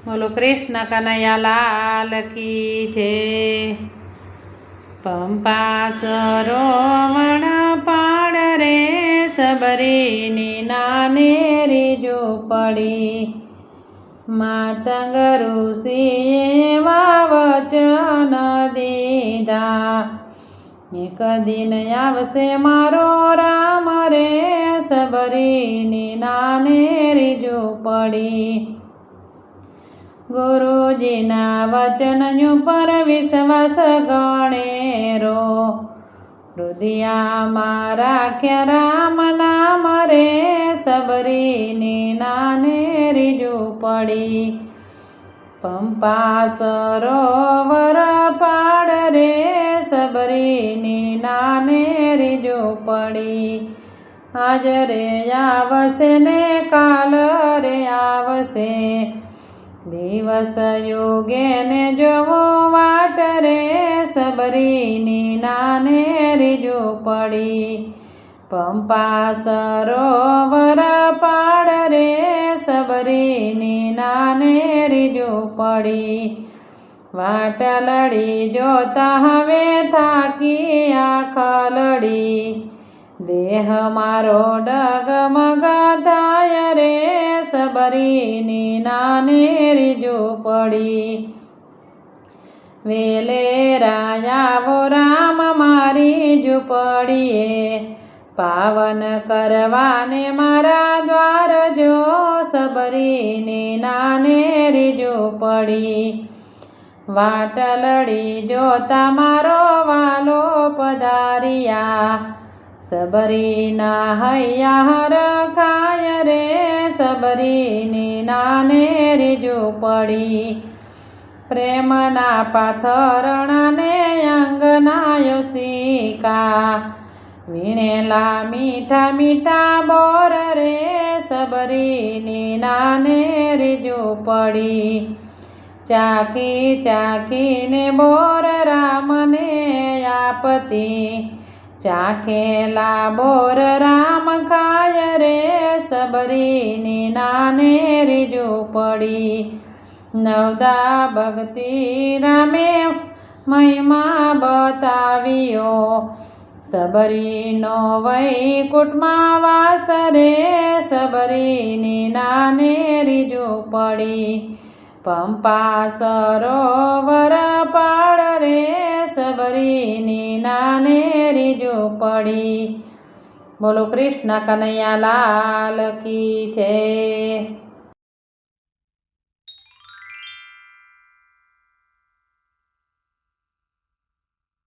બોલો કૃષ્ણ કનૈયા લાલ કી જય। પંપા સરોવર પાડ રે સબરીની નાનેરી ઝૂંપડી। માતંગ ઋષિએ એવા વચન દીધા, એક દિન આવશે મારો રામ રે સબરીની નાનેરી ઝૂંપડી। ગુરુજીના વચન ઉપર વિશ્વાસ ગણેરો, હૃદયમાં રાખ્યા રામ નામ રે સબરીની નાનેરી ઝૂંપડી। પંપા સરોવર પાડ રે સબરીની નાનેરી ઝૂંપડી। આજ રે આવશે ને કાલ રે આવશે, દિવસ યોગે ને જોવો વાટ રે સબરીની નાનેરી ઝૂંપડી। પંપા સરોવર પાડ રે સબરીની નાનેરી ઝૂંપડી। વાટલડી જોતા હવે થાકી આખલડી, દેહ મારો ડગમગ થાય રે સબરીની નાનેરી ઝૂંપડી। વેલેરા આવો રામ મારી ઝૂંપડીએ, પાવન કરવાને મારા દ્વાર જો સબરીની નાનેરી ઝૂંપડી। વાટલડી જોતા મારો વાલો પધાર્યા, સબરીના હૈયા હરખાય રે સબરીની નાનેરી ઝૂંપડી। પ્રેમના પાથરણાને અંગનાયો સિકા, વીણેલા મીઠા મીઠા બોર રે સબરીની નાનેરી ઝૂંપડી। ચાખી ચાખીને બોર રામને આપતી, ચાખેલા બોર રામ ખાય રે સબરીની નાનેરી ઝૂંપડી। નવદા ભક્તિ રામે મહિમા બતાવ્યો, સબરીનો વૈકુંઠમાં વાસ રે સબરીની નાનેરી ઝૂંપડી। પંપા સરોવર પાડ રે સબરીની નાનેરી ઝૂંપડી। બોલો કૃષ્ણ કનૈયા લાલ કી જય।